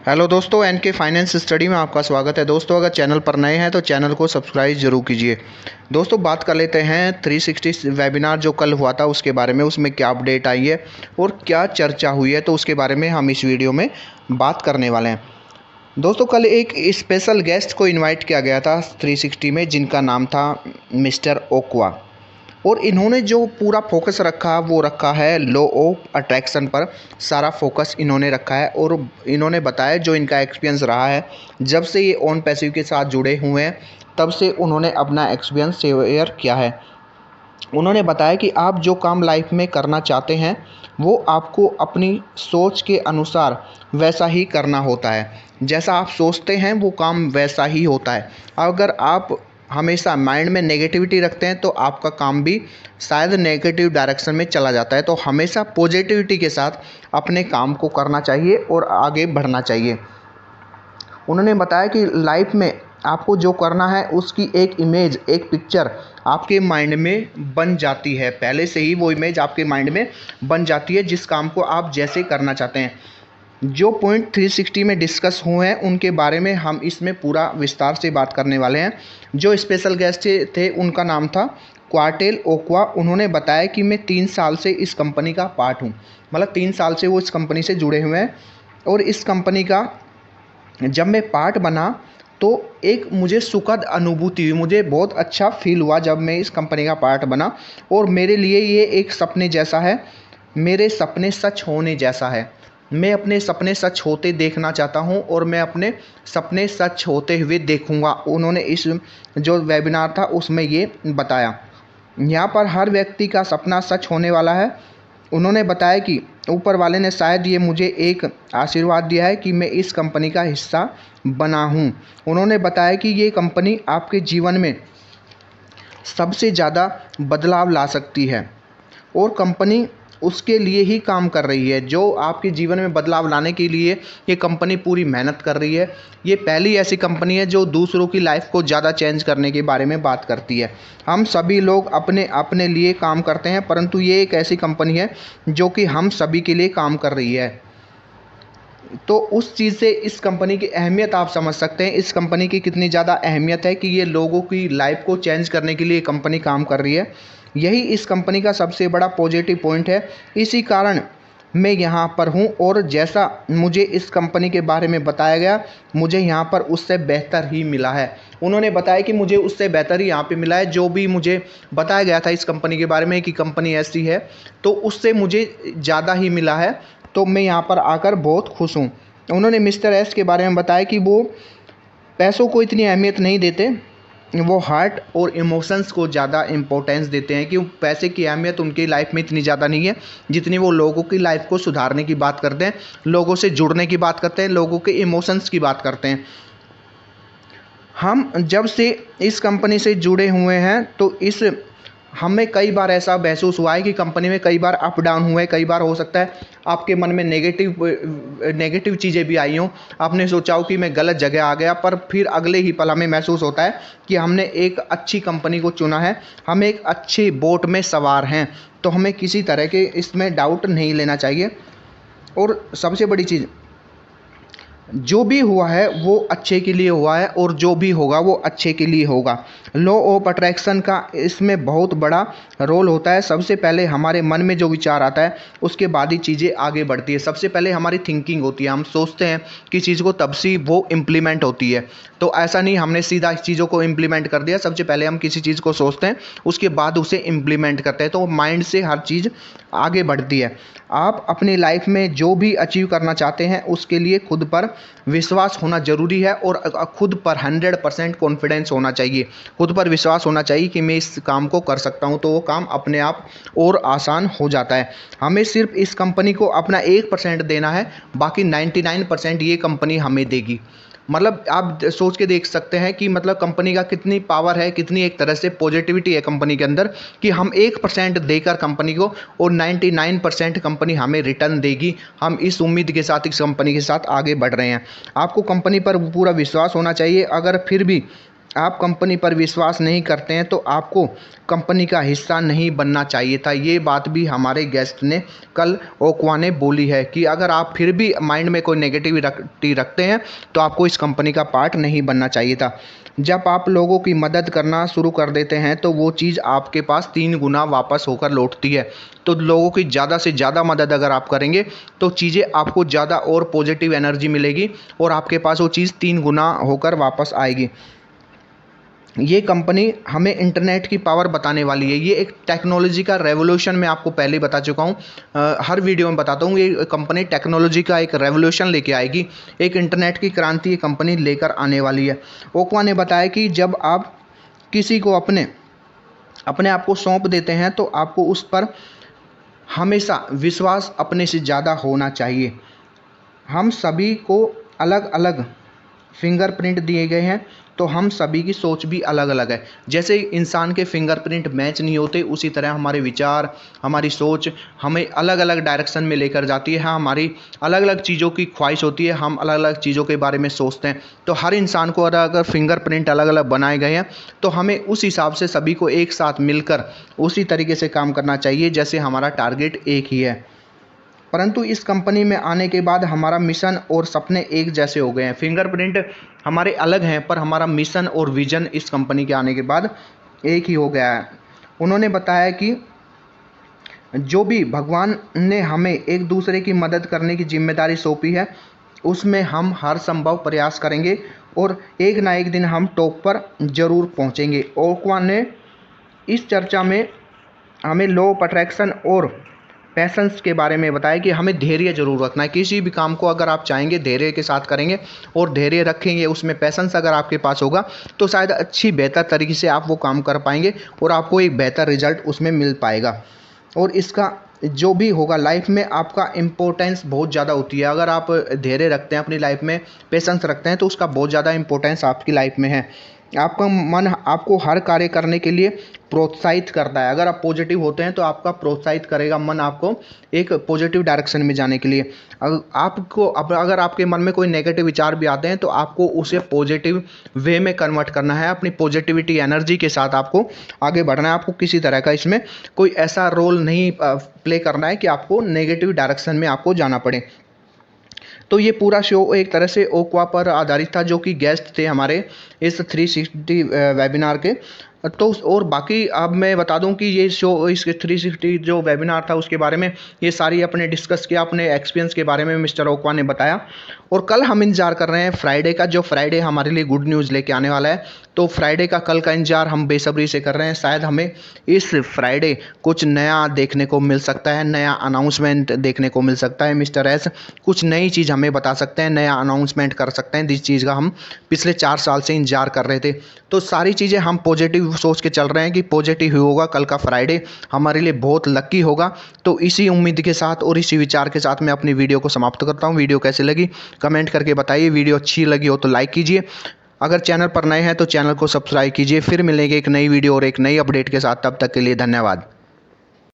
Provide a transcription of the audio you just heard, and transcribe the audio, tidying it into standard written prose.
Hello दोस्तों, N के finance study में आपका स्वागत है। दोस्तों, अगर चैनल पर नए हैं तो चैनल को सब्सक्राइब जरूर कीजिए। दोस्तों, बात कर लेते हैं 360 वेबिनार जो कल हुआ था उसके बारे में। उसमें क्या अपडेट आई है और क्या चर्चा हुई है, तो उसके बारे में हम इस वीडियो में बात करने वाले हैं। दोस्तों, कल एक स्पेशल गेस्ट को इनवाइट किया गया था 360 में, जिनका नाम था मिस्टर ओक्वा। और इन्होंने जो पूरा फोकस रखा वो रखा है लॉ ऑफ अट्रैक्शन पर। सारा फोकस इन्होंने रखा है और इन्होंने बताया जो इनका एक्सपीरियंस रहा है जब से ये ऑन पैसिव के साथ जुड़े हुए हैं, तब से उन्होंने अपना एक्सपीरियंस शेयर किया है। उन्होंने बताया कि आप जो काम लाइफ में करना चाहते हैं वो आपको अपनी सोच के अनुसार वैसा ही करना होता है। जैसा आप सोचते हैं वो काम वैसा ही होता है। अगर आप हमेशा माइंड में नेगेटिविटी रखते हैं तो आपका काम भी शायद नेगेटिव डायरेक्शन में चला जाता है। तो हमेशा पॉजिटिविटी के साथ अपने काम को करना चाहिए और आगे बढ़ना चाहिए। उन्होंने बताया कि लाइफ में आपको जो करना है उसकी एक इमेज, एक पिक्चर आपके माइंड में बन जाती है। पहले से ही वो इमेज आपके माइंड में बन जाती है जिस काम को आप जैसे करना चाहते हैं। जो पॉइंट 360 में डिस्कस हुए हैं उनके बारे में हम इसमें पूरा विस्तार से बात करने वाले हैं। जो स्पेशल गेस्ट थे उनका नाम था क्वार्टेल ओक्वा। उन्होंने बताया कि मैं 3 साल से इस कंपनी का पार्ट हूँ। मतलब 3 साल से वो इस कंपनी से जुड़े हुए हैं और इस कंपनी का जब मैं पार्ट बना तो एक मुझे सुखद अनुभूति हुई। मुझे बहुत अच्छा फील हुआ जब मैं इस कंपनी का पार्ट बना और मेरे लिए ये एक सपने जैसा है। मेरे सपने सच होने जैसा है। मैं अपने सपने सच होते देखना चाहता हूँ और मैं अपने सपने सच होते हुए देखूँगा। उन्होंने इस जो वेबिनार था उसमें ये बताया। यहाँ पर हर व्यक्ति का सपना सच होने वाला है। उन्होंने बताया कि ऊपर वाले ने शायद ये मुझे एक आशीर्वाद दिया है कि मैं इस कंपनी का हिस्सा बना हूँ। उन्होंने बताया कि ये कंपनी आपके जीवन में सबसे ज़्यादा बदलाव ला सकती है और कंपनी उसके लिए ही काम कर रही है। जो आपके जीवन में बदलाव लाने के लिए ये कंपनी पूरी मेहनत कर रही है। ये पहली ऐसी कंपनी है जो दूसरों की लाइफ को ज़्यादा चेंज करने के बारे में बात करती है। हम सभी लोग अपने अपने लिए काम करते हैं, परंतु ये एक ऐसी कंपनी है जो कि हम सभी के लिए काम कर रही है। तो उस चीज़ से इस कंपनी की अहमियत आप समझ सकते हैं। इस कंपनी की कितनी ज़्यादा अहमियत है कि ये लोगों की लाइफ को चेंज करने के लिए कंपनी काम कर रही है। यही इस कंपनी का सबसे बड़ा पॉजिटिव पॉइंट है। इसी कारण मैं यहाँ पर हूँ और जैसा मुझे इस कंपनी के बारे में बताया गया मुझे यहाँ पर उससे बेहतर ही मिला है। उन्होंने बताया कि मुझे उससे बेहतर ही यहाँ पे मिला है। जो भी मुझे बताया गया था इस कंपनी के बारे में कि कंपनी ऐसी है, तो उससे मुझे ज़्यादा ही मिला है। तो मैं यहाँ पर आकर बहुत खुश हूँ। उन्होंने मिस्टर एस के बारे में बताया कि वो पैसों को इतनी अहमियत नहीं देते, वो हार्ट और इमोशंस को ज़्यादा इम्पोर्टेंस देते हैं। कि पैसे की अहमियत उनकी लाइफ में इतनी ज़्यादा नहीं है जितनी वो लोगों की लाइफ को सुधारने की बात करते हैं, लोगों से जुड़ने की बात करते हैं, लोगों के इमोशंस की बात करते हैं। हम जब से इस कंपनी से जुड़े हुए हैं तो इस हमें कई बार ऐसा महसूस हुआ है कि कंपनी में कई बार अप डाउन हुए। कई बार हो सकता है आपके मन में नेगेटिव चीज़ें भी आई हों। आपने सोचा हो कि मैं गलत जगह आ गया, पर फिर अगले ही पल हमें महसूस होता है कि हमने एक अच्छी कंपनी को चुना है, हम एक अच्छे बोट में सवार हैं। तो हमें किसी तरह के इसमें डाउट नहीं लेना चाहिए। और सबसे बड़ी चीज़, जो भी हुआ है वो अच्छे के लिए हुआ है और जो भी होगा वो अच्छे के लिए होगा। लॉ ऑफ अट्रैक्शन का इसमें बहुत बड़ा रोल होता है। सबसे पहले हमारे मन में जो विचार आता है उसके बाद ही चीज़ें आगे बढ़ती है। सबसे पहले हमारी थिंकिंग होती है, हम सोचते हैं कि चीज़ को, तब से वो इम्प्लीमेंट होती है। तो ऐसा नहीं हमने सीधा चीज़ों को इम्प्लीमेंट कर दिया। सबसे पहले हम किसी चीज़ को सोचते हैं, उसके बाद उसे इम्प्लीमेंट करते हैं। तो माइंड से हर चीज़ आगे बढ़ती है। आप अपनी लाइफ में जो भी अचीव करना चाहते हैं उसके लिए खुद पर विश्वास होना ज़रूरी है और खुद पर 100% कॉन्फिडेंस होना चाहिए। खुद पर विश्वास होना चाहिए कि मैं इस काम को कर सकता हूँ, तो वो काम अपने आप और आसान हो जाता है। हमें सिर्फ इस कंपनी को अपना 1% देना है, बाकी 99% ये कंपनी हमें देगी। मतलब आप सोच के देख सकते हैं कि मतलब कंपनी का कितनी पावर है, कितनी एक तरह से पॉजिटिविटी है कंपनी के अंदर, कि हम 1% देकर कंपनी को और 99% कंपनी हमें रिटर्न देगी। हम इस उम्मीद के साथ इस कंपनी के साथ आगे बढ़ रहे हैं। आपको कंपनी पर पूरा विश्वास होना चाहिए। अगर फिर भी आप कंपनी पर विश्वास नहीं करते हैं तो आपको कंपनी का हिस्सा नहीं बनना चाहिए था। ये बात भी हमारे गेस्ट ने कल ओक्वा ने बोली है कि अगर आप फिर भी माइंड में कोई नेगेटिविटी रखते हैं तो आपको इस कंपनी का पार्ट नहीं बनना चाहिए था। जब आप लोगों की मदद करना शुरू कर देते हैं तो वो चीज़ आपके पास 3 गुना वापस होकर लौटती है। तो लोगों की ज़्यादा से ज़्यादा मदद अगर आप करेंगे तो चीज़ें आपको ज़्यादा और पॉजिटिव एनर्जी मिलेगी और आपके पास वो चीज़ 3 गुना होकर वापस आएगी। ये कंपनी हमें इंटरनेट की पावर बताने वाली है। ये एक टेक्नोलॉजी का रेवोल्यूशन मैं आपको पहले बता चुका हूँ, हर वीडियो में बताता हूँ। ये कंपनी टेक्नोलॉजी का एक रेवोल्यूशन लेके आएगी, एक इंटरनेट की क्रांति ये कंपनी लेकर आने वाली है। ओक्वा ने बताया कि जब आप किसी को अपने आप को सौंप देते हैं तो आपको उस पर हमेशा विश्वास अपने से ज़्यादा होना चाहिए। हम सभी को अलग अलग फिंगरप्रिंट दिए गए हैं तो हम सभी की सोच भी अलग अलग है। जैसे इंसान के फिंगरप्रिंट मैच नहीं होते, उसी तरह हमारे विचार, हमारी सोच हमें अलग अलग डायरेक्शन में लेकर जाती है। हमारी अलग अलग चीज़ों की ख्वाहिश होती है, हम अलग अलग चीज़ों के बारे में सोचते हैं। तो हर इंसान को अगर फिंगरप्रिंट अलग अलग बनाए गए हैं तो हमें उस हिसाब से सभी को एक साथ मिलकर उसी तरीके से काम करना चाहिए जैसे हमारा टारगेट एक ही है। परंतु इस कंपनी में आने के बाद हमारा मिशन और सपने एक जैसे हो गए हैं। फिंगरप्रिंट हमारे अलग हैं पर हमारा मिशन और विज़न इस कंपनी के आने के बाद एक ही हो गया है। उन्होंने बताया कि जो भी भगवान ने हमें एक दूसरे की मदद करने की जिम्मेदारी सौंपी है उसमें हम हर संभव प्रयास करेंगे और एक ना एक दिन हम टॉप पर ज़रूर पहुंचेंगे। ओक्वा ने इस चर्चा में हमें लॉ ऑफ अट्रैक्शन और पैशंस के बारे में बताया कि हमें धैर्य जरूर रखना है। किसी भी काम को अगर आप चाहेंगे धैर्य के साथ करेंगे और धैर्य रखेंगे, उसमें पैशंस अगर आपके पास होगा तो शायद अच्छी बेहतर तरीके से आप वो काम कर पाएंगे और आपको एक बेहतर रिजल्ट उसमें मिल पाएगा। और इसका जो भी होगा लाइफ में आपका इम्पोर्टेंस बहुत ज़्यादा होती है। अगर आप धैर्य रखते हैं अपनी लाइफ में, पेशेंस रखते हैं तो उसका बहुत ज़्यादा इम्पोर्टेंस आपकी लाइफ में है। आपका मन आपको हर कार्य करने के लिए प्रोत्साहित करता है। अगर आप पॉजिटिव होते हैं तो आपका प्रोत्साहित करेगा मन आपको एक पॉजिटिव डायरेक्शन में जाने के लिए। अगर आपके मन में कोई नेगेटिव विचार भी आते हैं तो आपको उसे पॉजिटिव वे में कन्वर्ट करना है। अपनी पॉजिटिविटी एनर्जी के साथ आपको आगे बढ़ना है। आपको किसी तरह का इसमें कोई ऐसा रोल नहीं प्ले करना है कि आपको नेगेटिव डायरेक्शन में आपको जाना पड़े। तो ये पूरा शो एक तरह से ओक्वा पर आधारित था जो कि गेस्ट थे हमारे इस 360 वेबिनार के। तो और बाकी अब मैं बता दूं कि ये शो इसके 360 जो वेबिनार था उसके बारे में ये सारी अपने डिस्कस किया, अपने एक्सपीरियंस के बारे में मिस्टर ओक्वा ने बताया। और कल हम इंतज़ार कर रहे हैं फ्राइडे का, जो फ्राइडे हमारे लिए गुड न्यूज़ लेके आने वाला है। तो फ्राइडे का कल का इंतज़ार हम बेसब्री से कर रहे हैं। शायद हमें इस फ्राइडे कुछ नया देखने को मिल सकता है, नया अनाउंसमेंट देखने को मिल सकता है। मिस्टर एस कुछ नई चीज़ हमें बता सकते हैं, नया अनाउंसमेंट कर सकते हैं जिस चीज़ का हम पिछले 4 साल से इंतजार कर रहे थे। तो सारी चीज़ें हम पॉजिटिव सोच के चल रहे हैं कि पॉजिटिव ही होगा। कल का फ्राइडे हमारे लिए बहुत लकी होगा। तो इसी उम्मीद के साथ और इसी विचार के साथ मैं अपनी वीडियो को समाप्त करता हूँ। वीडियो कैसी लगी कमेंट करके बताइए। वीडियो अच्छी लगी हो तो लाइक कीजिए। अगर चैनल पर नए हैं तो चैनल को सब्सक्राइब कीजिए। फिर मिलेंगे एक नई वीडियो और एक नई अपडेट के साथ। तब तक के लिए धन्यवाद।